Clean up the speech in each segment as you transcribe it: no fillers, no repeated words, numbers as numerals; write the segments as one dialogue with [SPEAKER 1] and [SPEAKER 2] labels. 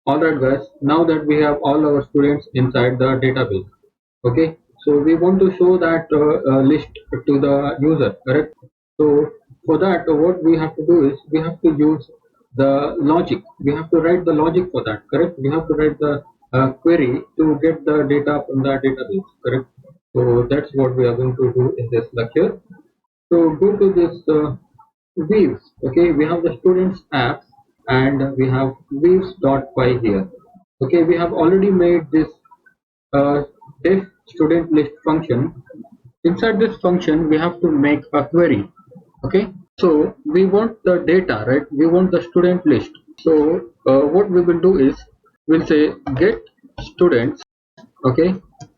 [SPEAKER 1] Alright guys, now that we have all our students inside the database, okay, so we want to show that list to the user, correct? So for that, what we have to do is we have to use the logic. We have to write the logic for that, correct? We have to write the query to get the data from the database, correct? So that's what we are going to do in this lecture. So go to this views. Okay, we have the students apps and we have views.py here. Okay, we have already made this def student list function. Inside this function, we have to make a query. Okay, so we want the data, right? We want the student list. So what we will do is we'll say get students, okay,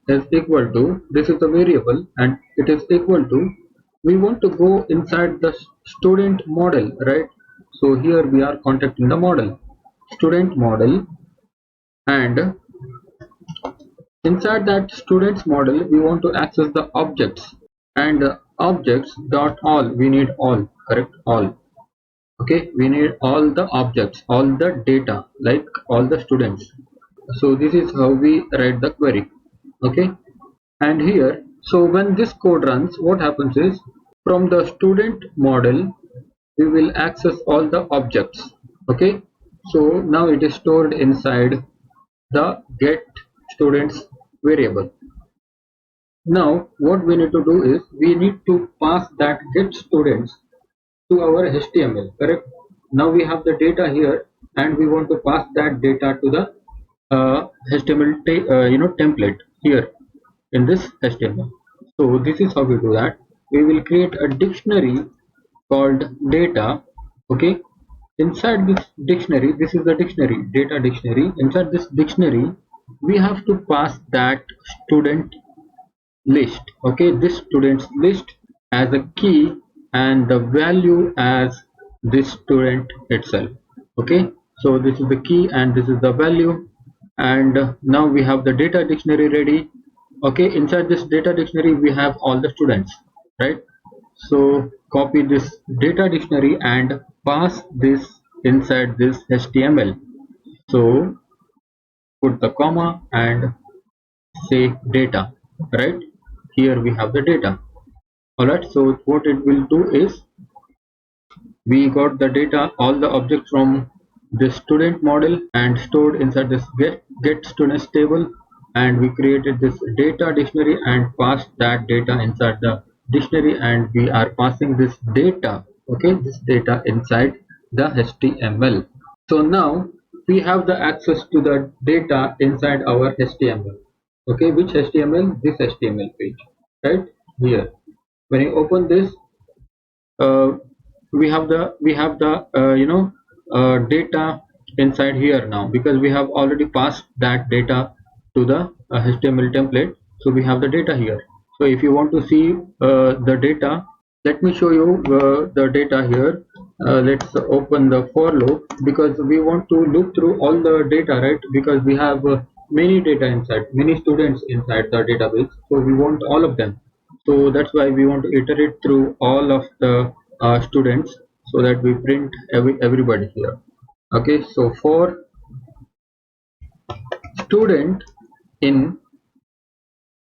[SPEAKER 1] is equal to, this is the variable and it is equal to, we want to go inside the student model, right? So here we are contacting the model, student model, and inside that students model we want to access the objects, and objects dot all, we need all, correct, all. Okay, we need all the objects, all the data, like all the students. So this is how we write the query. Okay, and here, so when this code runs, what happens is from the student model we will access all the objects. Okay, so now it is stored inside the get students variable. Now what we need to do is we need to pass that get students to our HTML, correct? Now we have the data here and we want to pass that data to the HTML template here in this HTML. So this is how we do that. We will create a dictionary called data. Okay, inside this dictionary, this is the dictionary, data dictionary. Inside this dictionary we have to pass that student list. Okay, this students list as a key and the value as this student itself. Okay, so this is the key and this is the value, and now we have the data dictionary ready. Okay, inside this data dictionary we have all the students, right? So copy this data dictionary and pass this inside this HTML. So put the comma and say data, right? Here we have the data. Alright, so what it will do is we got the data, all the objects from this student model and stored inside this get students table, and we created this data dictionary and passed that data inside the dictionary, and we are passing this data, okay, this data inside the HTML. So now we have the access to the data inside our HTML. Okay, which HTML? This HTML page, right here. When you open this, uh, we have the data inside here now, because we have already passed that data to the HTML template. So we have the data here. So if you want to see the data, let me show you the data here. Let's open the for loop, because we want to look through all the data, right? Because we have many data inside, many students inside the database, so we want all of them. So that's why we want to iterate through all of the students, so that we print everybody here. Okay, so for student in,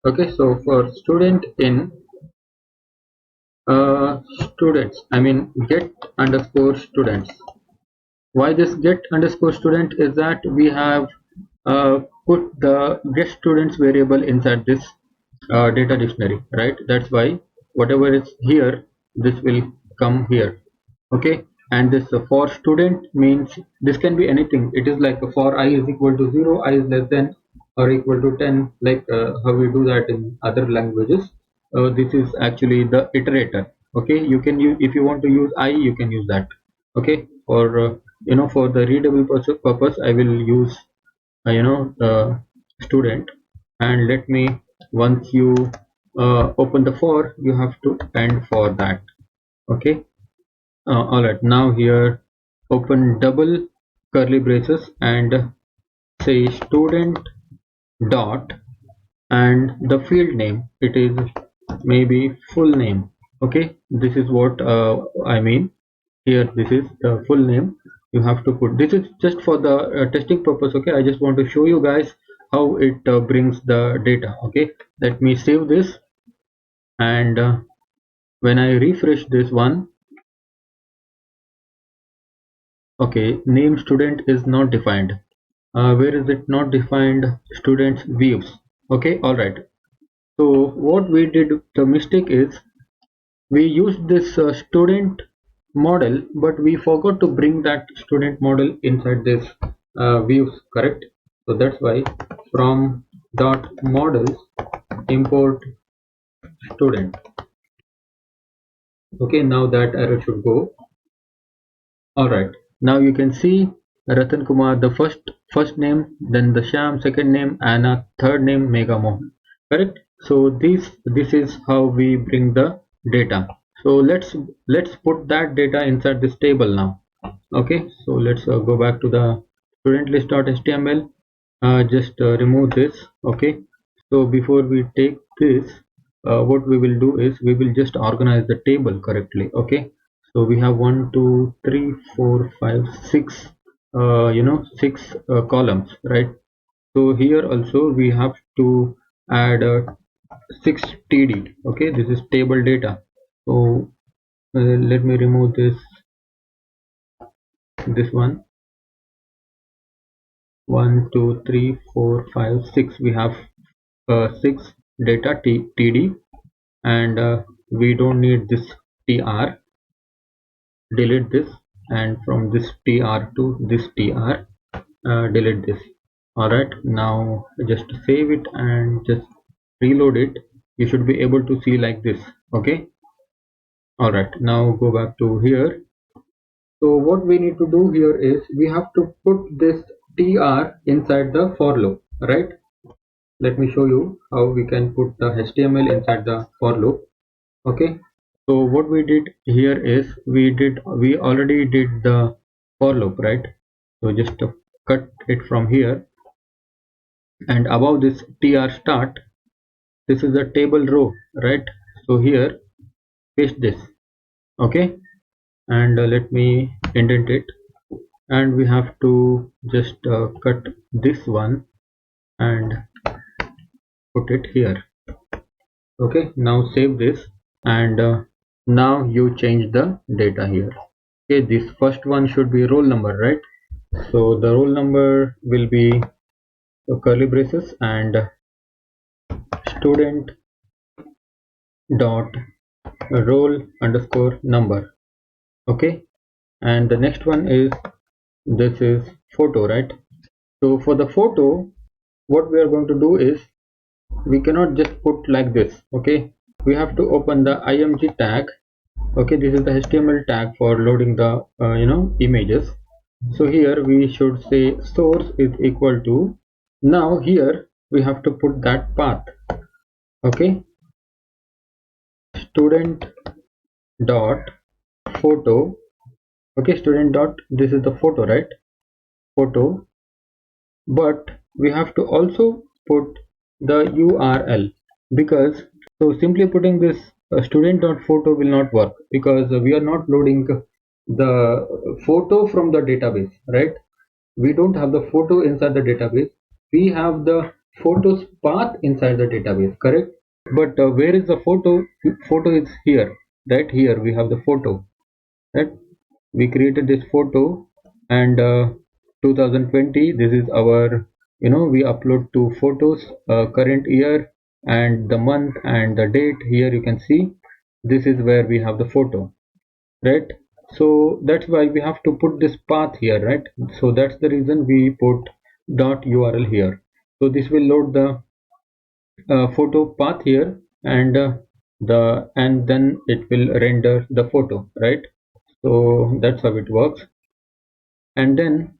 [SPEAKER 1] okay, so for student in students, I mean get underscore students. Why this get underscore student is that we have put the get students variable inside this data dictionary, right? That's why whatever is here, this will come here. Okay, and this for student means this can be anything. It is like for I is equal to 0, I is less than or equal to 10, like how we do that in other languages. This is actually the iterator. Okay, you can use, if you want to use I, you can use that. Okay, or for the readable purpose I will use student. And let me, once you open the for, you have to end for that. Okay, alright, now here open double curly braces and say student dot, and the field name, it is maybe full name. Okay, this is what I mean here, this is the full name. you have to put. This is just for the testing purpose. Okay, I just want to show you guys how it brings the data. Okay, let me save this, and when I refresh this one, okay, name student is not defined. Where is it not defined? Students views. Okay, all right. So what we did, the mistake is we used this student model, but we forgot to bring that student model inside this views, correct? So that's why from dot models import student. Okay, now that error should go. All right, now you can see Ratan Kumar, the first name, then the Sham second name, and a third name Mega Mohan, correct? So this is how we bring the data. So let's put that data inside this table now. Okay, so let's go back to the student list.html. Just remove this. Okay, so before we take this, what we will do is we will just organize the table correctly. Okay, so we have 1 2 3 4 5 6 six columns, right? So here also we have to add 6 td. Okay, this is table data. So let me remove this one. 1 2 3 4 5 6, we have 6 data td, and we don't need this tr. Delete this, and from this tr to this tr, delete this. All right, now just save it and just reload it. You should be able to see like this. Okay, all right, now go back to here. So what we need to do here is we have to put this tr inside the for loop, right? Let me show you how we can put the html inside the for loop. Okay, so what we did here is we already did the for loop, right? So just cut it from here, and above this tr start, this is the table row, right? So here paste this. Okay, and let me indent it, and we have to just cut this one and put it here. Okay, now save this, and now you change the data here. Okay, this first one should be roll number, right? So the roll number will be curly braces and student dot roll underscore number. Okay, and the next one is, this is photo, right? So for the photo, what we are going to do is we cannot just put like this. Okay, we have to open the img tag. Okay, this is the html tag for loading the images. So here we should say source is equal to, now here we have to put that path. Okay, student dot photo. Okay, student dot, this is the photo, right? Photo, but we have to also put the url, because so simply putting this student dot photo will not work, because we are not loading the photo from the database, right? We don't have the photo inside the database. We have the photos path inside the database, correct? But where is the photo is here, right? Here we have the photo, right? We created this photo, and 2020, this is our, we upload two photos, current year and the month and the date. Here you can see this is where we have the photo, right? So that's why we have to put this path here, right? So that's the reason we put dot url here. So this will load the photo path here, and and then it will render the photo, right? So that's how it works. And then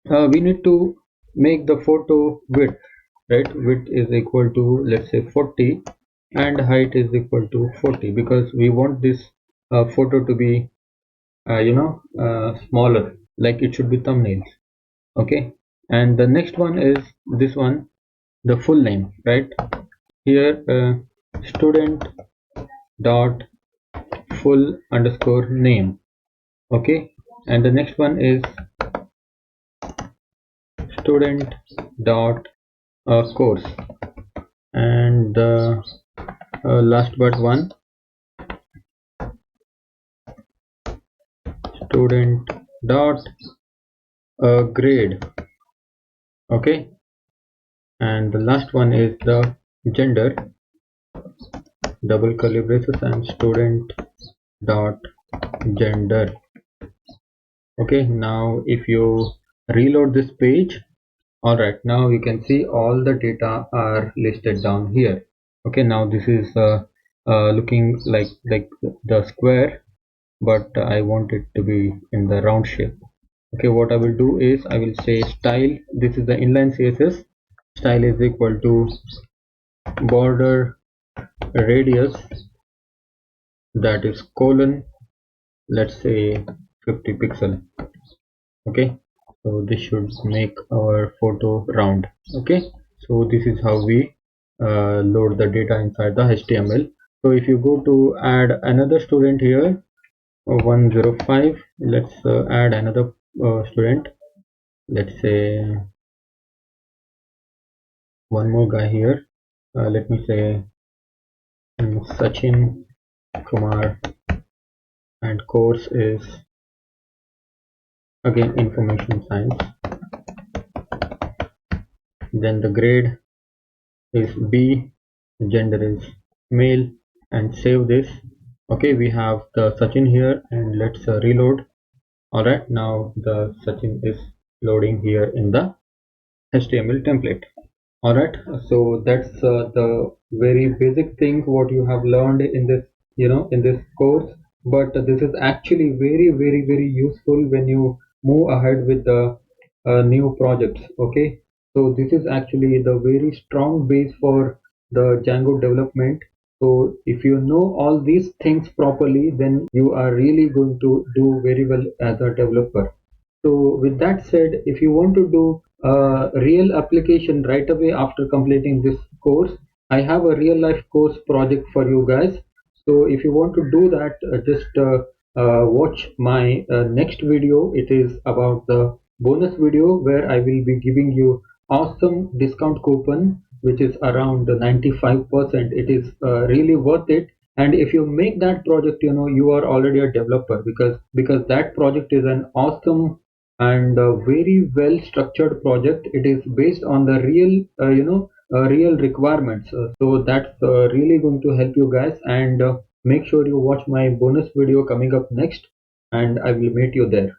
[SPEAKER 1] we need to make the photo width, right? Width is equal to, let's say, 40, and height is equal to 40, because we want this photo to be smaller, like it should be thumbnails. Okay, and the next one is this one, the full name, right? Here student dot full underscore name. Okay, and the next one is student dot course, and the last but one, student dot grade. Okay, and the last one is the gender, double curly braces, and student dot gender. Okay, now if you reload this page, all right, now you can see all the data are listed down here. Okay, now this is looking like the square, but I want it to be in the round shape. Okay, what I will do is I will say style, this is the inline CSS, style is equal to border radius, that is colon, let's say 50 pixel. Okay, so this should make our photo round. Okay, so this is how we load the data inside the HTML. So if you go to add another student here, 105, let's add another student, let's say one more guy here, let me say Sachin Kumar, and course is again information science, then the grade is B, gender is male, and save this. Okay, we have the Sachin here, and let's reload. Alright, now the Sachin is loading here in the HTML template. Alright, so that's the very basic thing what you have learned in this, in this course, but this is actually very useful when you move ahead with the new projects. Okay, so this is actually the very strong base for the Django development. So if you know all these things properly, then you are really going to do very well as a developer. So with that said, if you want to do a real application right away after completing this course, I have a real life course project for you guys. So if you want to do that, just watch my next video. It is about the bonus video where I will be giving you awesome discount coupon which is around 95%. It is really worth it, and if you make that project, you are already a developer, because that project is an awesome and very well structured project. It is based on the real real requirements, so that's really going to help you guys, and make sure you watch my bonus video coming up next, and I will meet you there.